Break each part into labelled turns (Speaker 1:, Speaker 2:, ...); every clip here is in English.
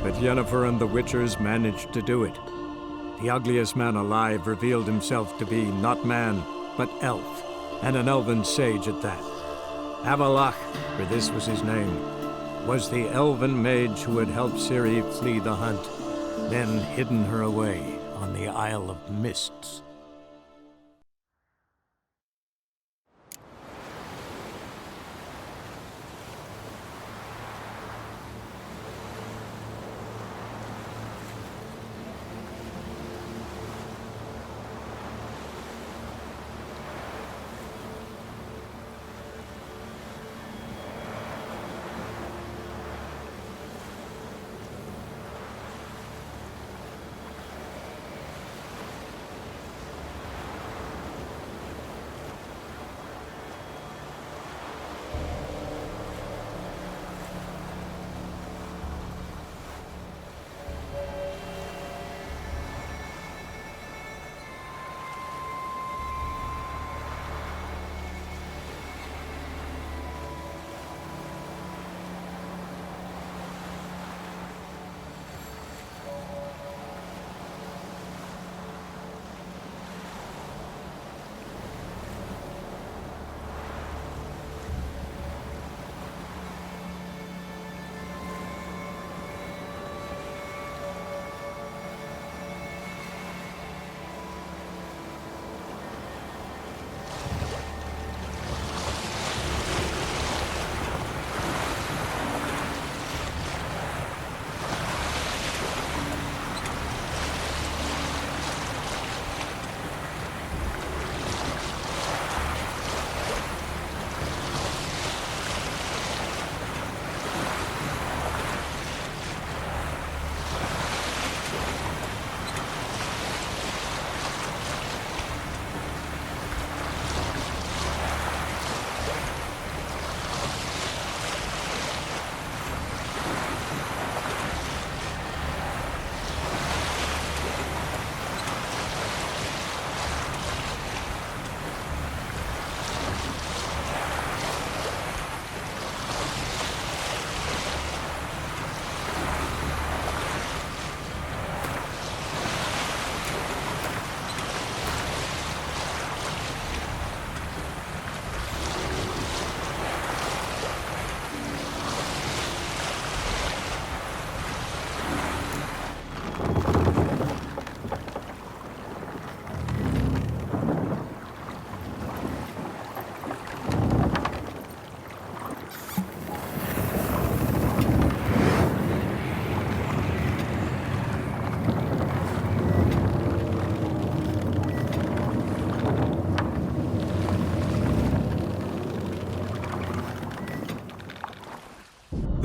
Speaker 1: but Yennefer and the Witchers managed to do it. The ugliest man alive revealed himself to be not man, but elf, and an elven sage at that. Avallac'h, for this was his name, was the elven mage who had helped Ciri flee the hunt, then hidden her away on the Isle of Mists.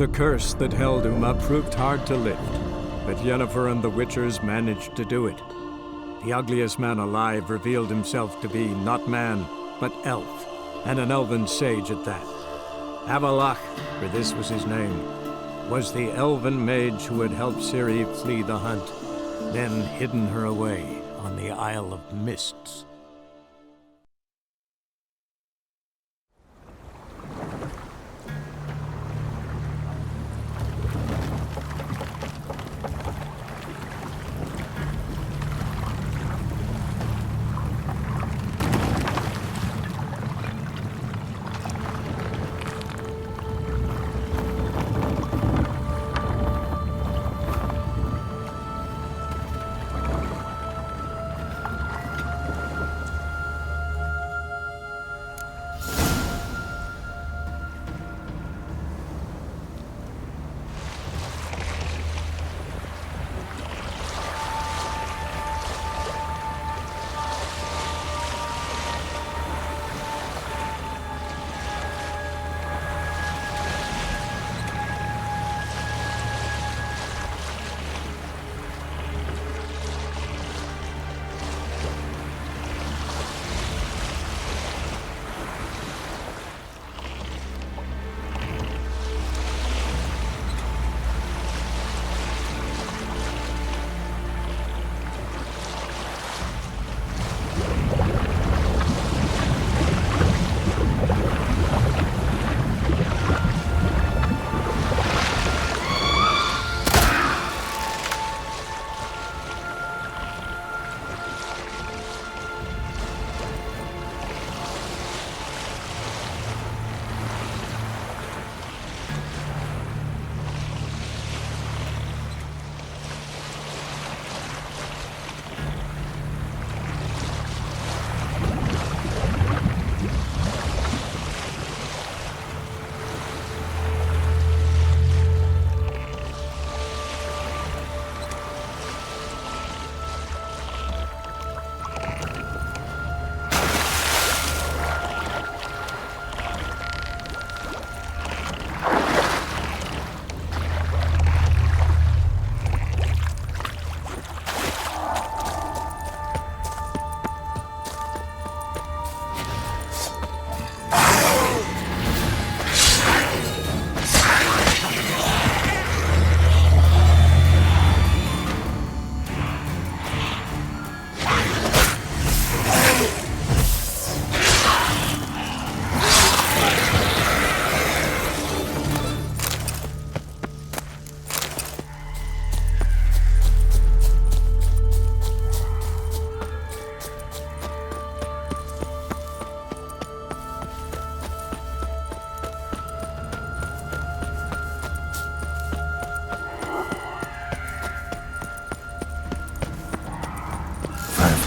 Speaker 1: The curse that held Uma proved hard to lift, but Yennefer and the Witchers managed to do it. The ugliest man alive revealed himself to be not man, but elf, and an elven sage at that. Avallac'h, for this was his name, was the elven mage who had helped Ciri flee the hunt, then hidden her away on the Isle of Mists.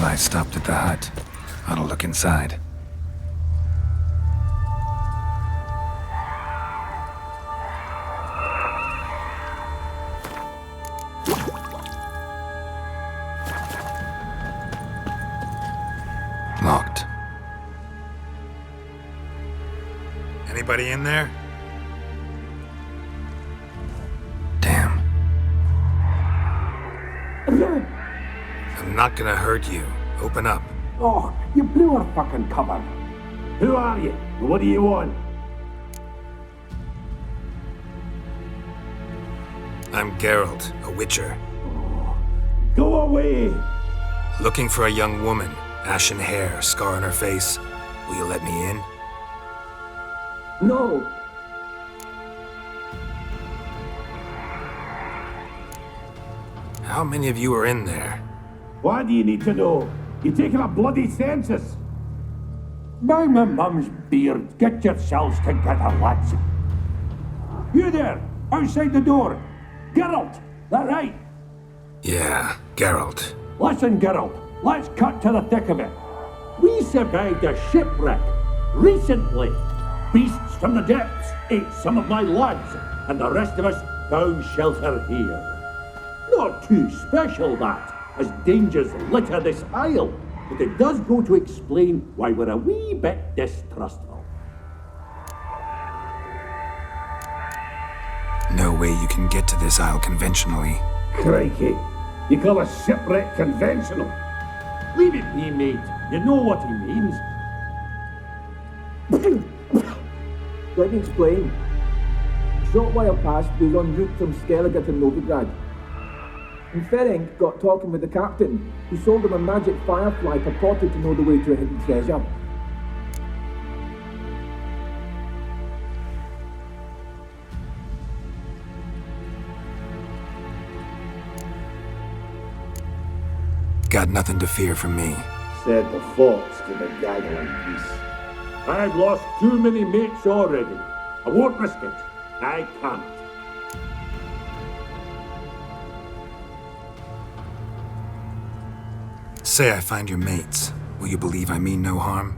Speaker 2: Firefly stopped at the hut. Ought to look inside. Locked.
Speaker 3: Anybody in there?
Speaker 2: Damn.
Speaker 3: I'm not gonna hurt you. Open up.
Speaker 4: Oh, you blew our fucking cover. Who are you? What do you want?
Speaker 3: I'm Geralt, a witcher.
Speaker 4: Go away!
Speaker 3: Looking for a young woman. Ashen hair, scar on her face. Will you let me in?
Speaker 4: No!
Speaker 3: How many of you are in there?
Speaker 4: Why do you need to know? You taking a bloody census? By my mum's beard, get yourselves together, lads. You there, outside the door. Geralt, that right?
Speaker 3: Yeah, Geralt.
Speaker 4: Listen, Geralt, let's cut to the thick of it. We survived a shipwreck recently. Beasts from the depths ate some of my lads, and the rest of us found shelter here. Not too special, that, as dangers litter this isle, but it does go to explain why we're a wee bit distrustful.
Speaker 3: No way you can get to this isle conventionally.
Speaker 4: Crikey, you call a shipwreck conventional? Leave it be, mate. You know what he means.
Speaker 5: Let me explain. A short while past, we were en route from Skellige to Novigrad. And Ferenc got talking with the captain, who sold him a magic firefly purported to know the way to a hidden treasure.
Speaker 3: Got nothing to fear from me.
Speaker 4: Said the fox to the gathering geese. I've lost too many mates already. I won't risk it. I can't.
Speaker 3: Say I find your mates. Will you believe I mean no harm?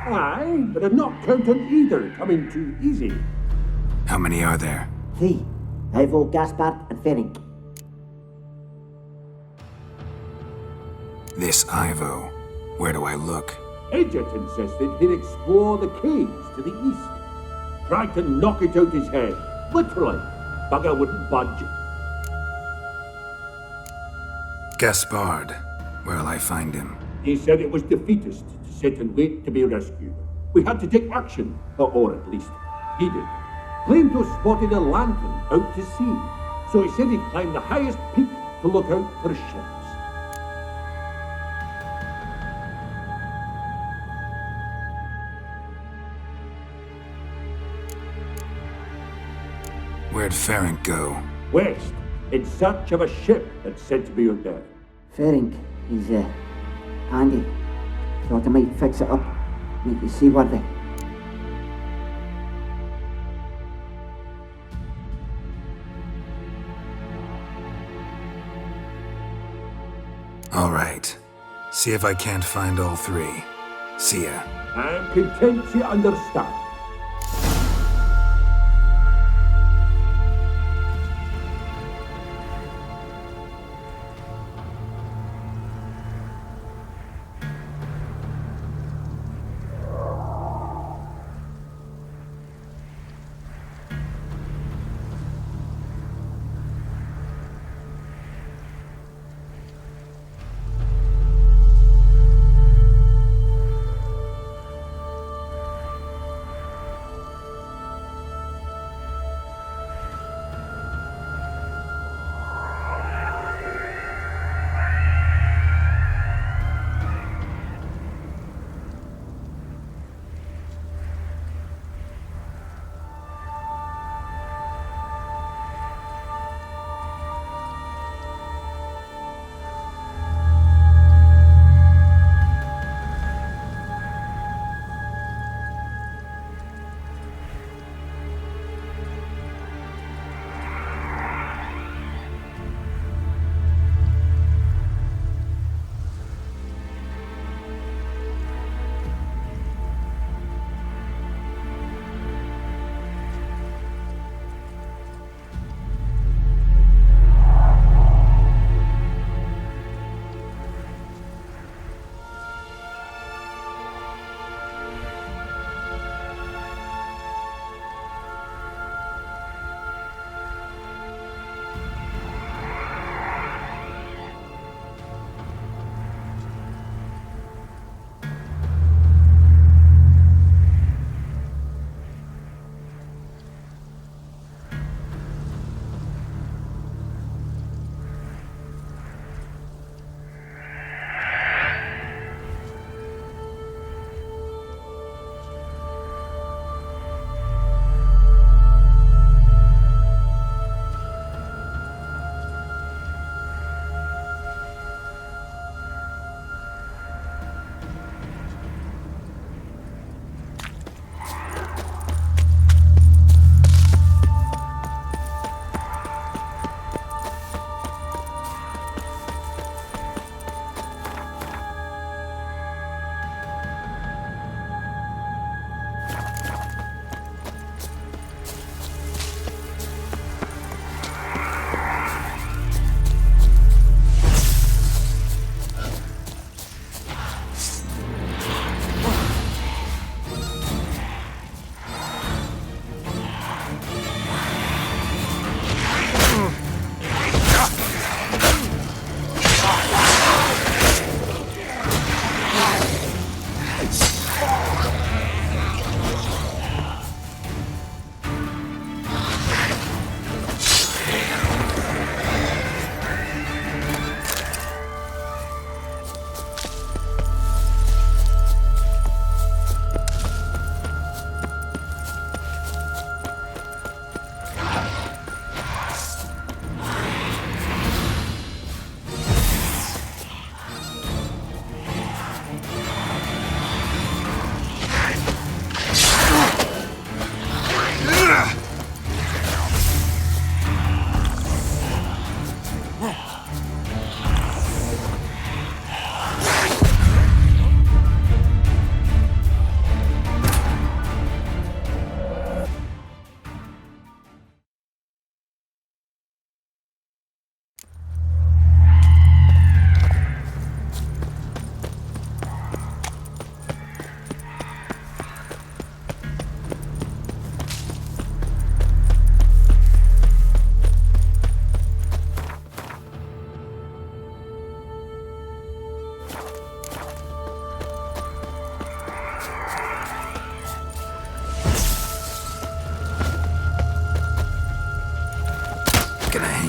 Speaker 4: Aye, but I'm not counting either coming too easy.
Speaker 3: How many are there?
Speaker 6: 3. Ivo, Gaspard, and Ferenc.
Speaker 3: This Ivo. Where do I look?
Speaker 4: Edget insisted he'd explore the caves to the east. Tried to knock it out his head. Literally. Bugger wouldn't budge.
Speaker 3: Gaspard. Where'll I find him?
Speaker 4: He said it was defeatist to sit and wait to be rescued. We had to take action, or at least he did. Claimed to have spotted a lantern out to sea, so he said he'd climb the highest peak to look out for ships.
Speaker 3: Where'd Ferenc go?
Speaker 4: West, in search of a ship that's said to be out there.
Speaker 6: Ferenc, he's, handy. Thought I might fix it up. Make you seaworthy.
Speaker 3: All right. See if I can't find all 3. See ya.
Speaker 4: I'm content you understand.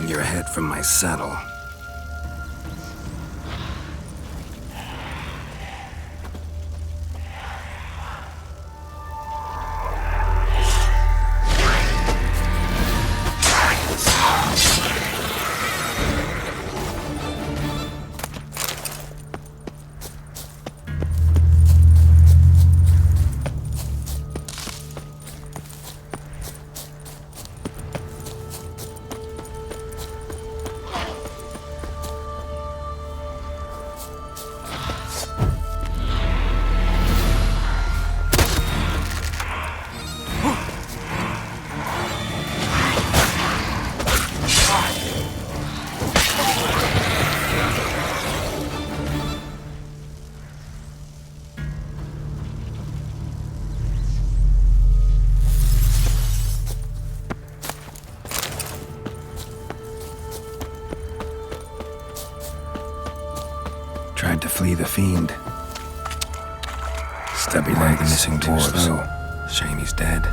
Speaker 2: Hang your head from my saddle. Tried to flee the fiend. Stubby legs, missing dwarves. Shame he's dead.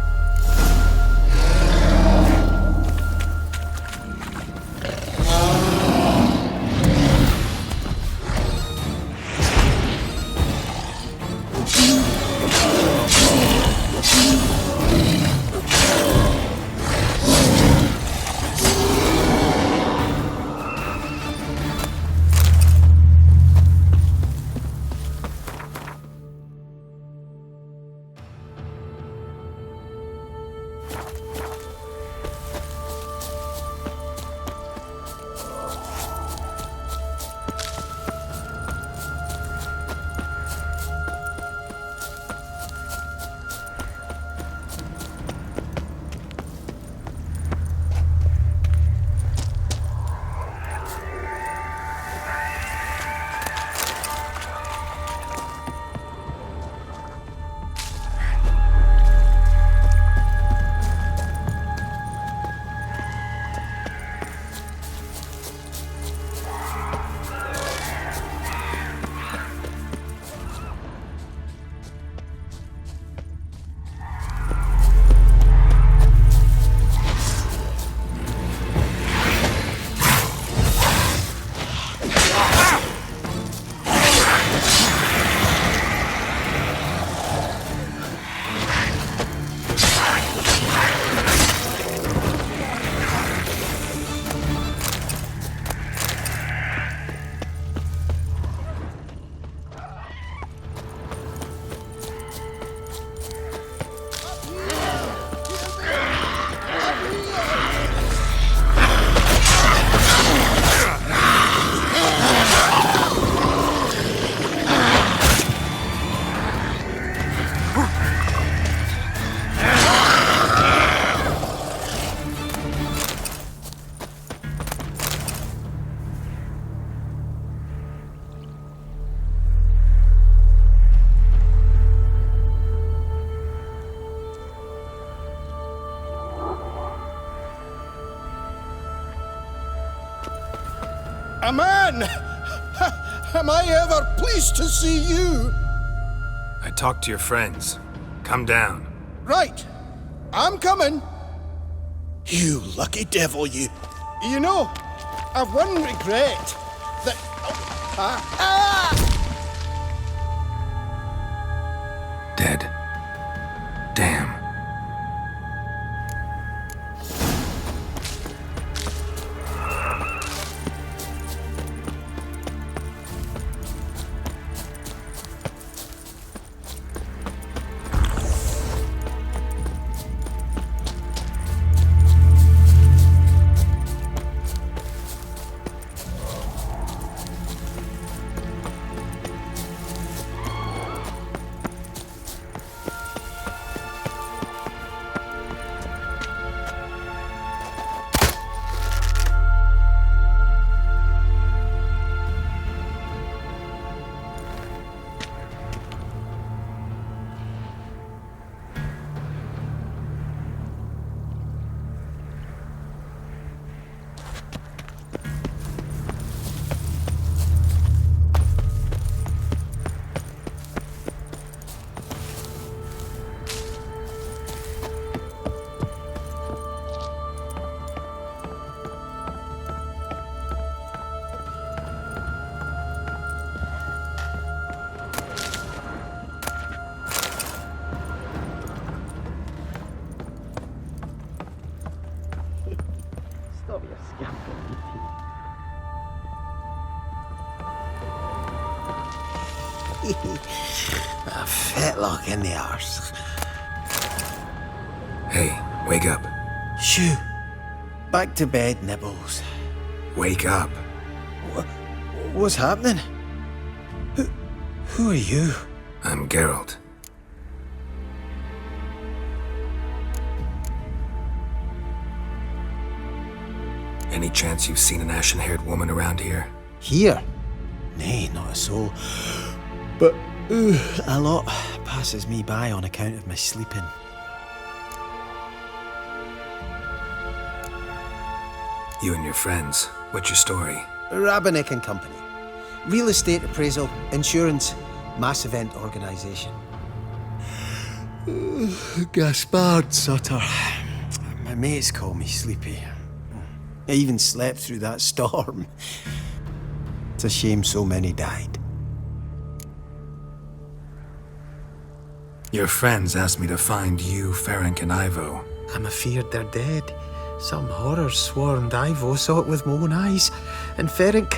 Speaker 7: A man! Am I ever pleased to see you?
Speaker 3: I talked to your friends. Come down.
Speaker 7: Right. I'm coming. You lucky devil, you. You know, I've one regret. That...
Speaker 2: Dead. Damn.
Speaker 8: A fetlock in the arse.
Speaker 3: Hey, wake up.
Speaker 8: Shoo. Back to bed, Nibbles.
Speaker 3: Wake up.
Speaker 8: What's happening? Who are you?
Speaker 3: I'm Geralt. Any chance you've seen an ashen-haired woman around here?
Speaker 8: Here? Nay, not a soul. But a lot passes me by on account of my sleeping.
Speaker 3: You and your friends, what's your story?
Speaker 8: Rabenik and Company. Real estate appraisal, insurance, mass event organisation. Gaspard Sutter. My mates call me Sleepy. I even slept through that storm. It's a shame so many died.
Speaker 3: Your friends asked me to find you, Ferenc, and Ivo.
Speaker 8: I'm afeard they're dead. Some horrors swarmed Ivo, saw it with my own eyes. And Ferenc,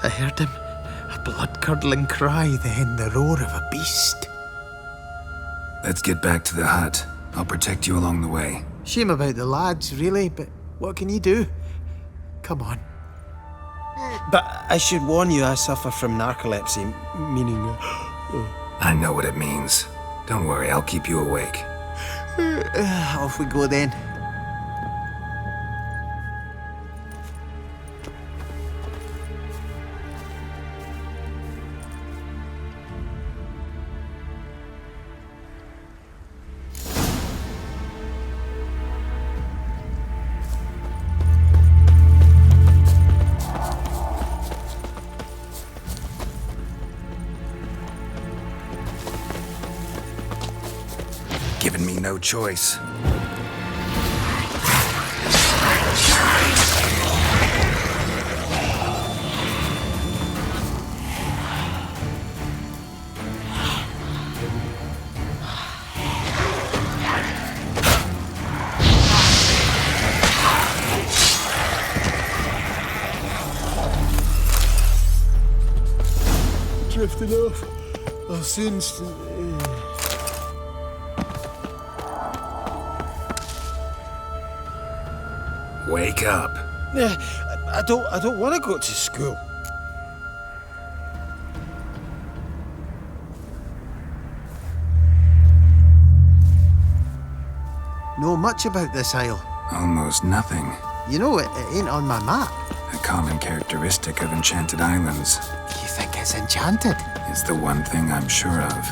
Speaker 8: I heard him. A blood-curdling cry, then the roar of a beast.
Speaker 3: Let's get back to the hut. I'll protect you along the way.
Speaker 8: Shame about the lads, really, but what can you do? Come on. But I should warn you, I suffer from narcolepsy, meaning...
Speaker 3: I know what it means. Don't worry, I'll keep you awake.
Speaker 8: Off we go then.
Speaker 3: Given me no choice.
Speaker 8: Drifting off. I'll soon...
Speaker 3: Wake up.
Speaker 8: I don't want to go to school. Know much about this isle?
Speaker 3: Almost nothing.
Speaker 8: You know, it ain't on my map.
Speaker 3: A common characteristic of enchanted islands.
Speaker 8: You think it's enchanted?
Speaker 3: It's the one thing I'm sure of.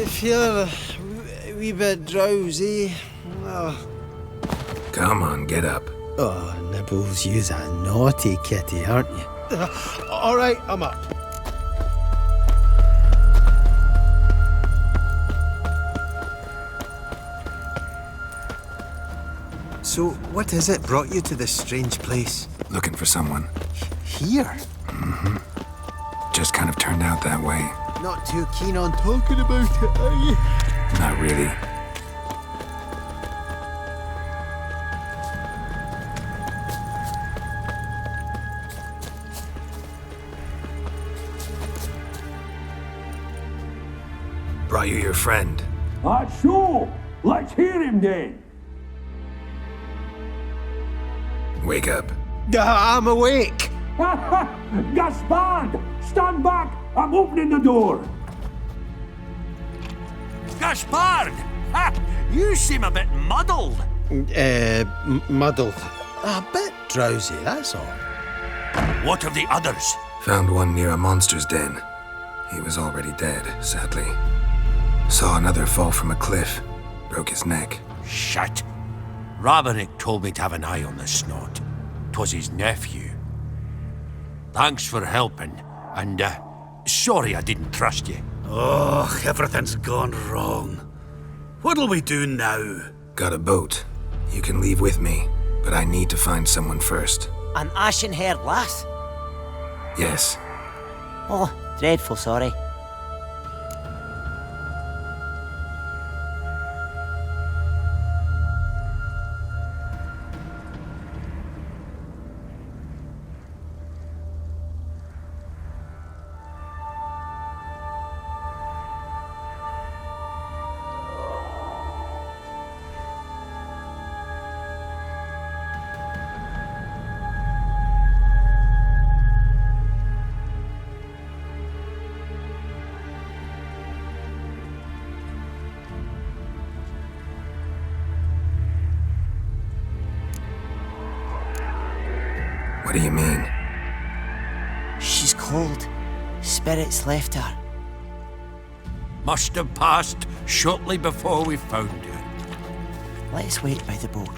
Speaker 8: feel a wee bit drowsy. Oh,
Speaker 3: Come on, get up.
Speaker 8: Nibbles, you's a naughty kitty, aren't you? All right, I'm up. So, what is it brought you to this strange place?
Speaker 3: Looking for someone.
Speaker 8: Here?
Speaker 3: Just kind of turned out that way.
Speaker 8: Not too keen on talking about it, are you?
Speaker 3: Not really. Brought you your friend.
Speaker 4: That's so. Let's hear him then.
Speaker 3: Wake up.
Speaker 8: I'm awake.
Speaker 4: Gaspard! Stand back! I'm opening the door! Gaspard! Ha! You seem a bit muddled.
Speaker 8: Muddled. A bit drowsy, that's all.
Speaker 4: What of the others?
Speaker 3: Found one near a monster's den. He was already dead, sadly. Saw another fall from a cliff. Broke his neck.
Speaker 4: Shit. Raverick told me to have an eye on the snot. 'Twas his nephew. Thanks for helping, and sorry I didn't trust you.
Speaker 9: Oh, everything's gone wrong. What'll we do now?
Speaker 3: Got a boat. You can leave with me, but I need to find someone first.
Speaker 6: An ashen-haired lass?
Speaker 3: Yes.
Speaker 6: Oh, dreadful sorry.
Speaker 3: What do you mean?
Speaker 6: She's cold. Spirits left her.
Speaker 4: Must have passed shortly before we found her.
Speaker 6: Let's wait by the boat.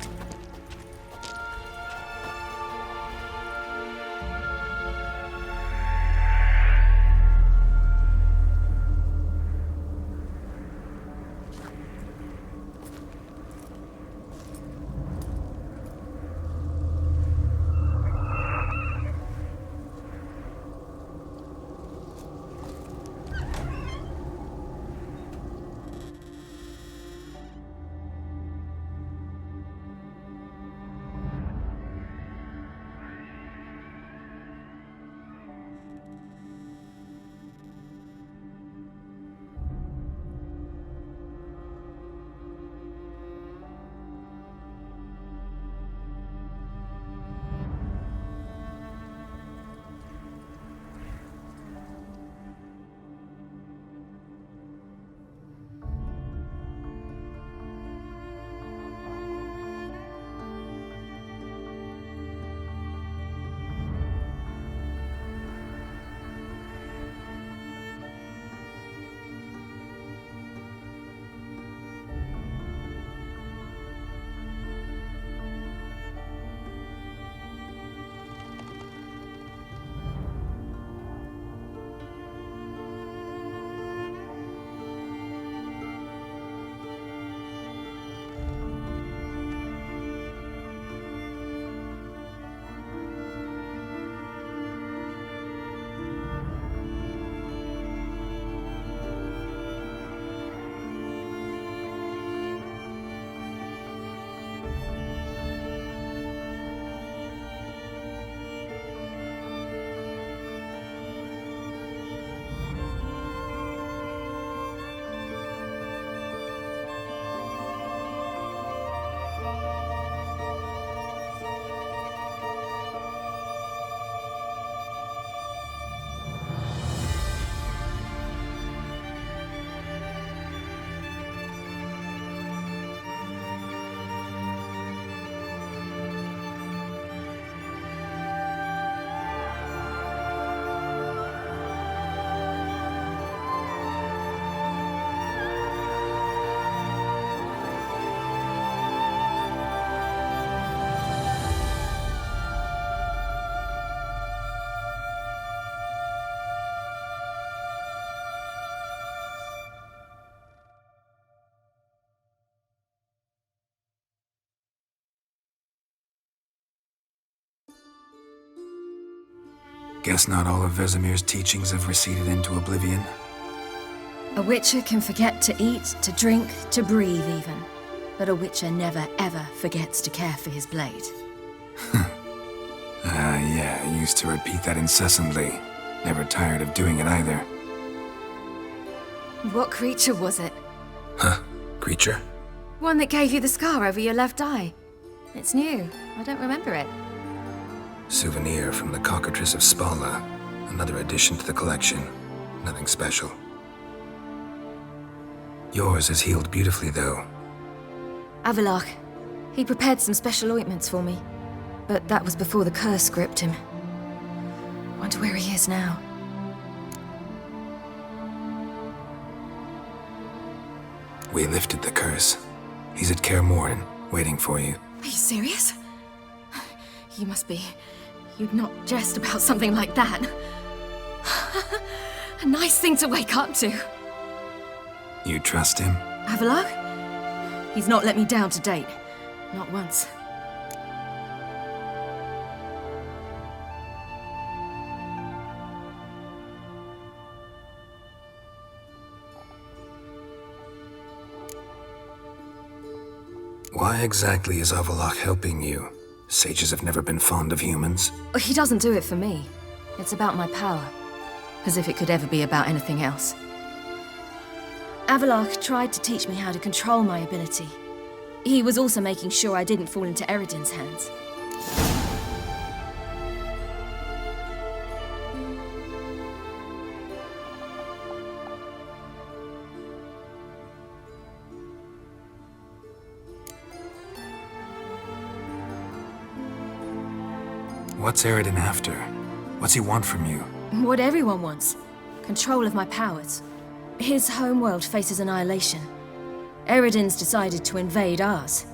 Speaker 3: Guess not all of Vesemir's teachings have receded into oblivion.
Speaker 10: A witcher can forget to eat, to drink, to breathe even. But a witcher never ever forgets to care for his blade.
Speaker 3: Yeah, I used to repeat that incessantly. Never tired of doing it either.
Speaker 10: What creature was it?
Speaker 3: Huh? Creature?
Speaker 10: One that gave you the scar over your left eye. It's new. I don't remember it.
Speaker 3: Souvenir from the Cockatrice of Spala. Another addition to the collection. Nothing special. Yours is healed beautifully, though.
Speaker 10: Avalach. He prepared some special ointments for me. But that was before the curse gripped him. Wonder where he is now.
Speaker 3: We lifted the curse. He's at Kaer Morhen, waiting for you.
Speaker 10: Are you serious? You must be. You'd not jest about something like that. A nice thing to wake up to.
Speaker 3: You trust him?
Speaker 10: Avalach? He's not let me down to date. Not once.
Speaker 3: Why exactly is Avalach helping you? Sages have never been fond of humans.
Speaker 10: He doesn't do it for me. It's about my power. As if it could ever be about anything else. Avalach tried to teach me how to control my ability. He was also making sure I didn't fall into Eredin's hands.
Speaker 3: What's Eredin after? What's he want from you?
Speaker 10: What everyone wants. Control of my powers. His homeworld faces annihilation. Eredin's decided to invade ours.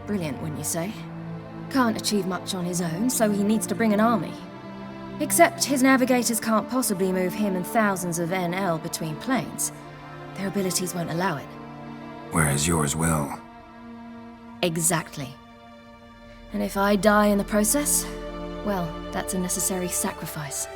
Speaker 10: Brilliant, wouldn't you say? Can't achieve much on his own, so he needs to bring an army. Except his navigators can't possibly move him and thousands of NL between planes. Their abilities won't allow it.
Speaker 3: Whereas yours will.
Speaker 10: Exactly. And if I die in the process, well, that's a necessary sacrifice.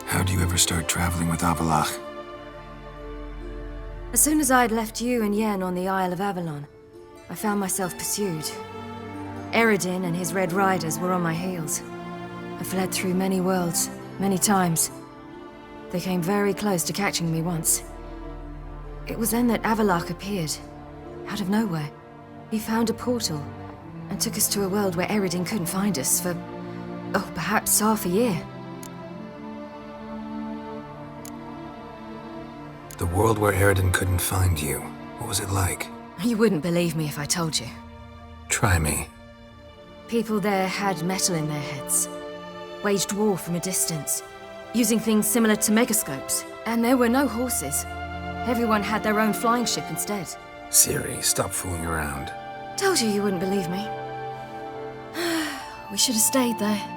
Speaker 3: How'd you ever start traveling with Avalach?
Speaker 10: As soon as I'd left you and Yen on the Isle of Avalon, I found myself pursued. Eredin and his Red Riders were on my heels. I fled through many worlds, many times. They came very close to catching me once. It was then that Avalach appeared, out of nowhere. He found a portal, and took us to a world where Eredin couldn't find us for, perhaps half a year.
Speaker 3: The world where Eredin couldn't find you. What was it like?
Speaker 10: You wouldn't believe me if I told you.
Speaker 3: Try me.
Speaker 10: People there had metal in their heads. Waged war from a distance, using things similar to megascopes. And there were no horses. Everyone had their own flying ship instead.
Speaker 3: Ciri, stop fooling around.
Speaker 10: Told you wouldn't believe me. We should have stayed there.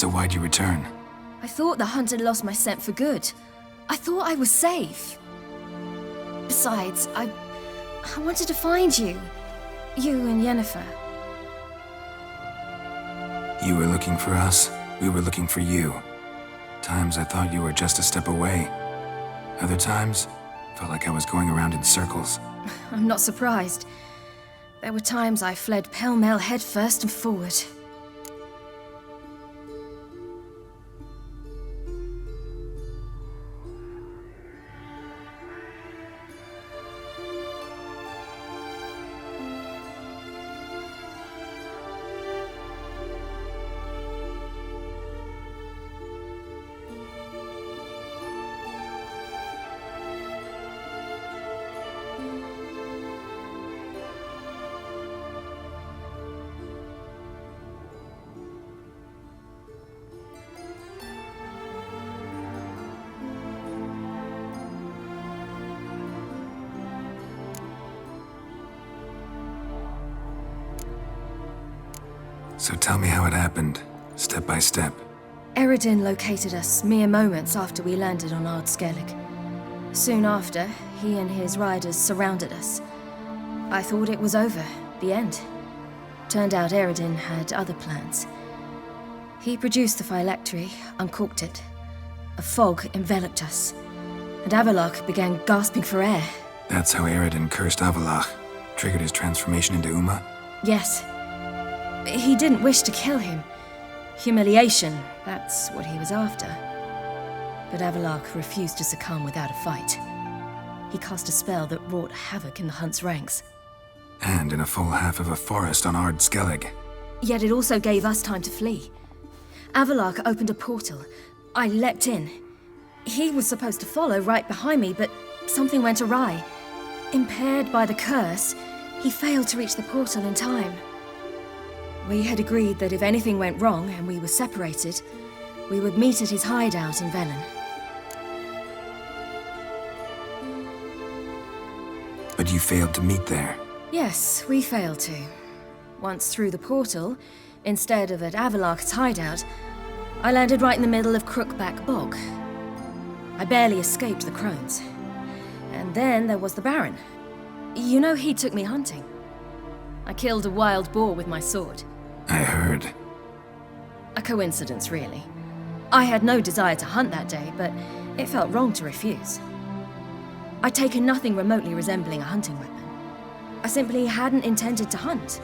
Speaker 3: So why'd you return?
Speaker 10: I thought the hunt had lost my scent for good. I thought I was safe. Besides, I wanted to find you. You and Yennefer.
Speaker 3: You were looking for us, we were looking for you. Times I thought you were just a step away. Other times, felt like I was going around in circles.
Speaker 10: I'm not surprised. There were times I fled pell-mell headfirst and forward.
Speaker 3: So tell me how it happened, step by step.
Speaker 10: Eredin located us mere moments after we landed on Ard Skellig. Soon after, he and his riders surrounded us. I thought it was over, the end. Turned out Eredin had other plans. He produced the phylactery, uncorked it. A fog enveloped us, and Avallac'h began gasping for air.
Speaker 3: That's how Eredin cursed Avallac'h, triggered his transformation into Uma?
Speaker 10: Yes. He didn't wish to kill him. Humiliation, that's what he was after. But Avallac'h refused to succumb without a fight. He cast a spell that wrought havoc in the hunt's ranks.
Speaker 3: And in a full half of a forest on Ard Skellig.
Speaker 10: Yet it also gave us time to flee. Avallac'h opened a portal. I leapt in. He was supposed to follow right behind me, but something went awry. Impaired by the curse, he failed to reach the portal in time. We had agreed that if anything went wrong and we were separated, we would meet at his hideout in Velen.
Speaker 3: But you failed to meet there.
Speaker 10: Yes, we failed to. Once through the portal, instead of at Avallac'h's hideout, I landed right in the middle of Crookback Bog. I barely escaped the crones. And then there was the Baron. You know, he took me hunting. I killed a wild boar with my sword.
Speaker 3: I heard.
Speaker 10: A coincidence, really. I had no desire to hunt that day, but it felt wrong to refuse. I'd taken nothing remotely resembling a hunting weapon. I simply hadn't intended to hunt.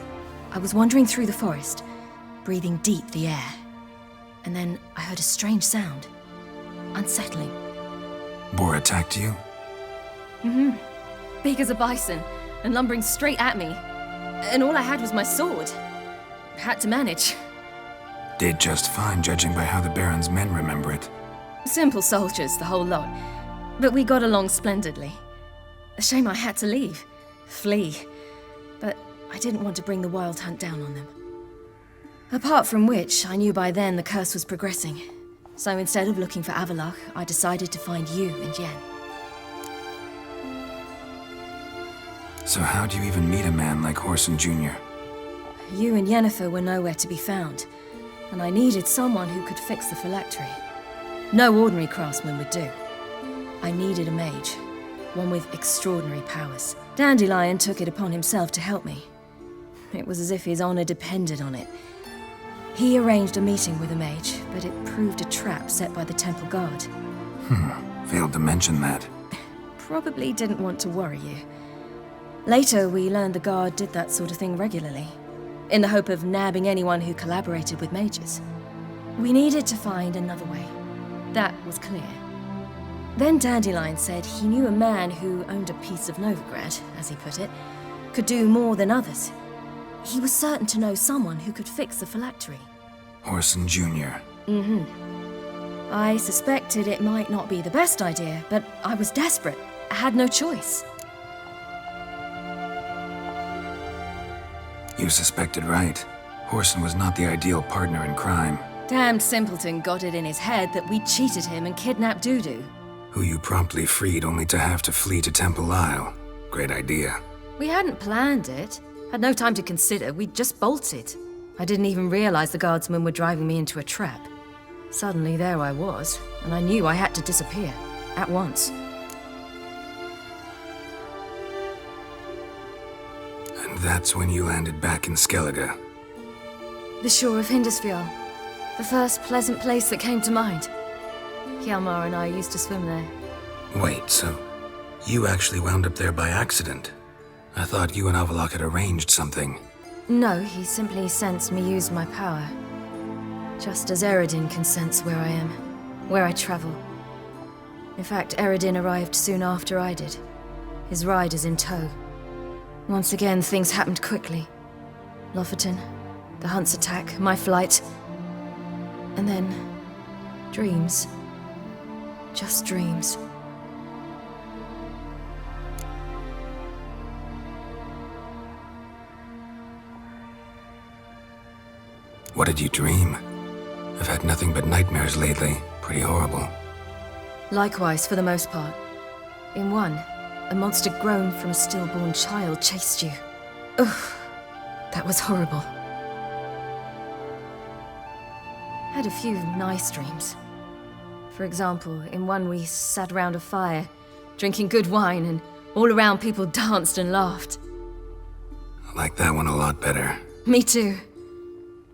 Speaker 10: I was wandering through the forest, breathing deep the air. And then I heard a strange sound. Unsettling.
Speaker 3: Boar attacked you?
Speaker 10: Mm-hmm. Big as a bison, and lumbering straight at me. And all I had was my sword. Had to manage.
Speaker 3: Did just fine, judging by how the Baron's men remember it.
Speaker 10: Simple soldiers, the whole lot. But we got along splendidly. A shame I had to leave. Flee. But I didn't want to bring the Wild Hunt down on them. Apart from which, I knew by then the curse was progressing. So instead of looking for Avallac'h, I decided to find you and Yen.
Speaker 3: So how'd you even meet a man like Whoreson Jr.?
Speaker 10: You and Yennefer were nowhere to be found, and I needed someone who could fix the phylactery. No ordinary craftsman would do. I needed a mage, one with extraordinary powers. Dandelion took it upon himself to help me. It was as if his honor depended on it. He arranged a meeting with a mage, but it proved a trap set by the Temple Guard.
Speaker 3: Failed to mention that.
Speaker 10: Probably didn't want to worry you. Later, we learned the Guard did that sort of thing regularly, in the hope of nabbing anyone who collaborated with mages. We needed to find another way. That was clear. Then Dandelion said he knew a man who owned a piece of Novigrad, as he put it, could do more than others. He was certain to know someone who could fix the phylactery.
Speaker 3: Whoreson Jr.
Speaker 10: Mm-hmm. I suspected it might not be the best idea, but I was desperate. I had no choice.
Speaker 3: You suspected right. Whoreson was not the ideal partner in crime.
Speaker 10: Damned simpleton got it in his head that we cheated him and kidnapped Dudu.
Speaker 3: Who you promptly freed only to have to flee to Temple Isle. Great idea.
Speaker 10: We hadn't planned it. Had no time to consider. We just bolted. I didn't even realize the guardsmen were driving me into a trap. Suddenly there I was, and I knew I had to disappear. At once.
Speaker 3: And that's when you landed back in Skellige.
Speaker 10: The shore of Hindisfjord. The first pleasant place that came to mind. Hjalmar and I used to swim there.
Speaker 3: Wait, so you actually wound up there by accident? I thought you and Avalok had arranged something.
Speaker 10: No, he simply sensed me use my power. Just as Eredin can sense where I am, where I travel. In fact, Eredin arrived soon after I did. His riders in tow. Once again, things happened quickly. Lofoten, the Hunt's attack, my flight. And then... dreams. Just dreams.
Speaker 3: What did you dream? I've had nothing but nightmares lately. Pretty horrible.
Speaker 10: Likewise, for the most part. In one, a monster grown from a stillborn child chased you. Ugh, that was horrible. Had a few nice dreams. For example, in one we sat around a fire, drinking good wine, and all around people danced and laughed.
Speaker 3: I like that one a lot better.
Speaker 10: Me too.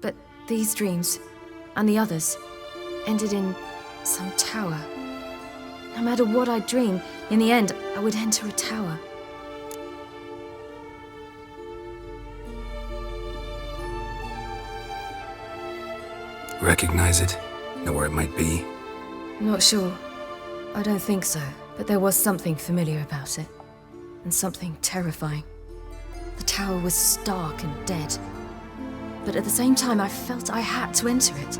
Speaker 10: But these dreams, and the others, ended in some tower. No matter what I dream, in the end, I would enter a tower.
Speaker 3: Recognize it? Know where it might be?
Speaker 10: Not sure. I don't think so, but there was something familiar about it. And something terrifying. The tower was stark and dead. But at the same time, I felt I had to enter it.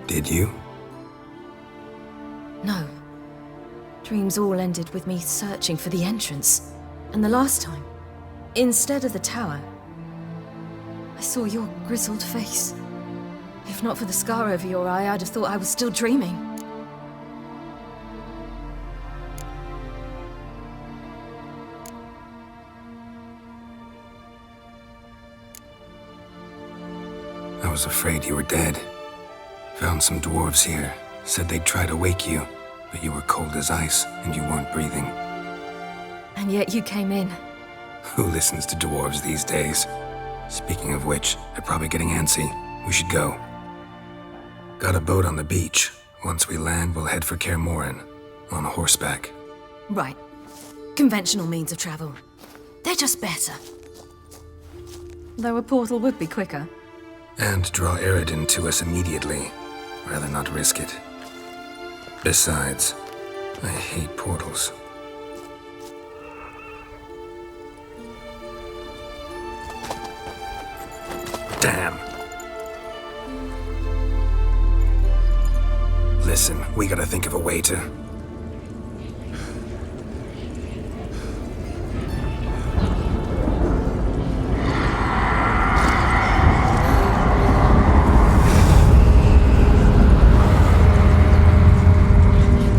Speaker 3: Did you?
Speaker 10: No. Dreams all ended with me searching for the entrance. And the last time, instead of the tower, I saw your grizzled face. If not for the scar over your eye, I'd have thought I was still dreaming.
Speaker 3: I was afraid you were dead. Found some dwarves here. Said they'd try to wake you, but you were cold as ice and you weren't breathing.
Speaker 10: And yet you came in.
Speaker 3: Who listens to dwarves these days? Speaking of which, they're probably getting antsy. We should go. Got a boat on the beach. Once we land, we'll head for Kaer Morhen. On horseback.
Speaker 10: Right. Conventional means of travel. They're just better. Though a portal would be quicker.
Speaker 3: And draw Eredin to us immediately. Rather not risk it. Besides, I hate portals. Damn. Listen, we gotta think of a way to...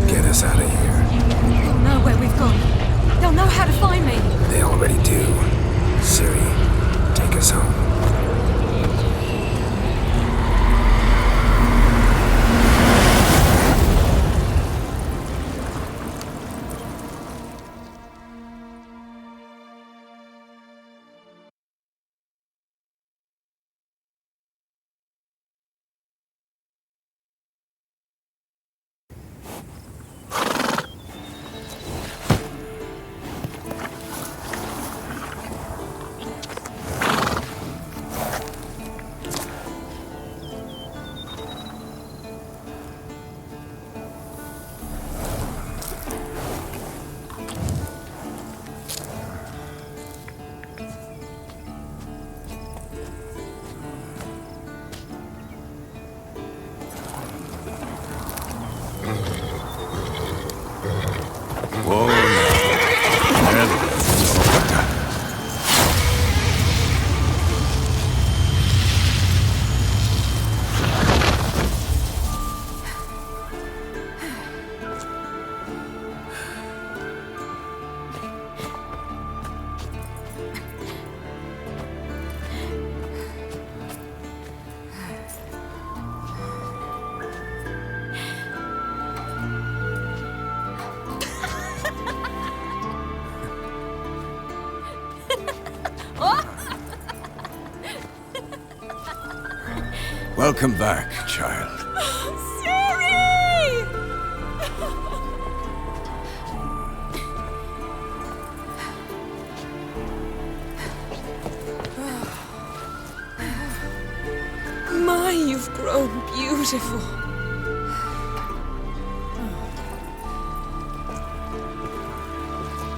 Speaker 3: get us out of here.
Speaker 10: They'll know where we've gone. They'll know how to find me.
Speaker 3: They already do. Ciri, take us home.
Speaker 11: Welcome back, child.
Speaker 12: Ciri! My, you've grown beautiful.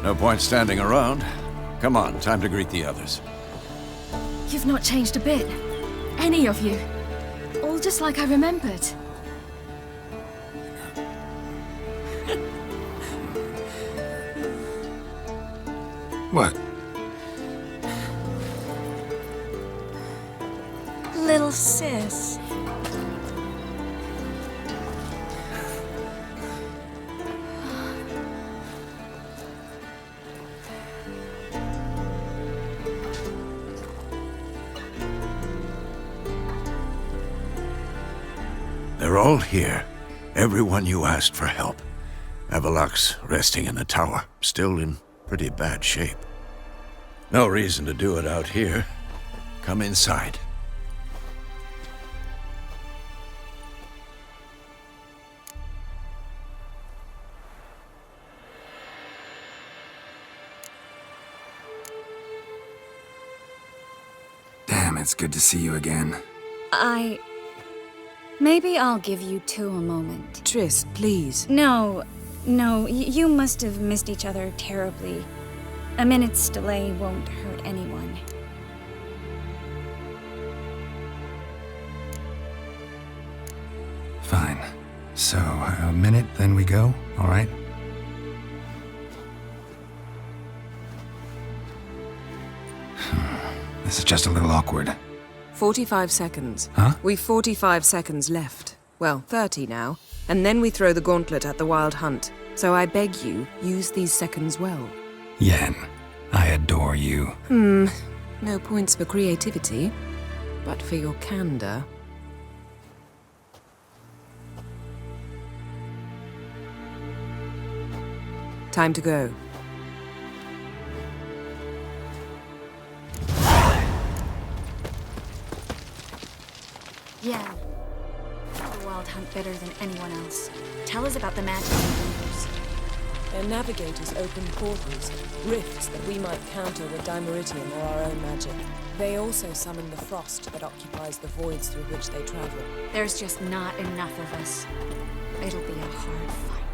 Speaker 11: No point standing around. Come on, time to greet the others.
Speaker 10: You've not changed a bit. Any of you. All just like I remembered.
Speaker 3: What?
Speaker 12: Little sis.
Speaker 11: They're all here. Everyone you asked for help. Avallac'h's resting in the tower, still in pretty bad shape. No reason to do it out here. Come inside.
Speaker 3: Damn, it's good to see you again.
Speaker 13: Maybe I'll give you two a moment.
Speaker 12: Triss, please.
Speaker 13: No, you must have missed each other terribly. A minute's delay won't hurt anyone.
Speaker 3: Fine. So, a minute, then we go, all right? This is just a little awkward.
Speaker 12: 45 seconds.
Speaker 3: Huh?
Speaker 12: We've 45 seconds left. Well, 30 now. And then we throw the gauntlet at the Wild Hunt. So I beg you, use these seconds well.
Speaker 3: Yen, I adore you.
Speaker 12: No points for creativity, but for your candor. Time to go.
Speaker 13: Yeah. The Wild Hunt better than anyone else. Tell us about the magic numbers.
Speaker 14: Their navigators open portals, rifts that we might counter with Dimeritium or our own magic. They also summon the frost that occupies the voids through which they travel.
Speaker 13: There's just not enough of us. It'll be a hard fight.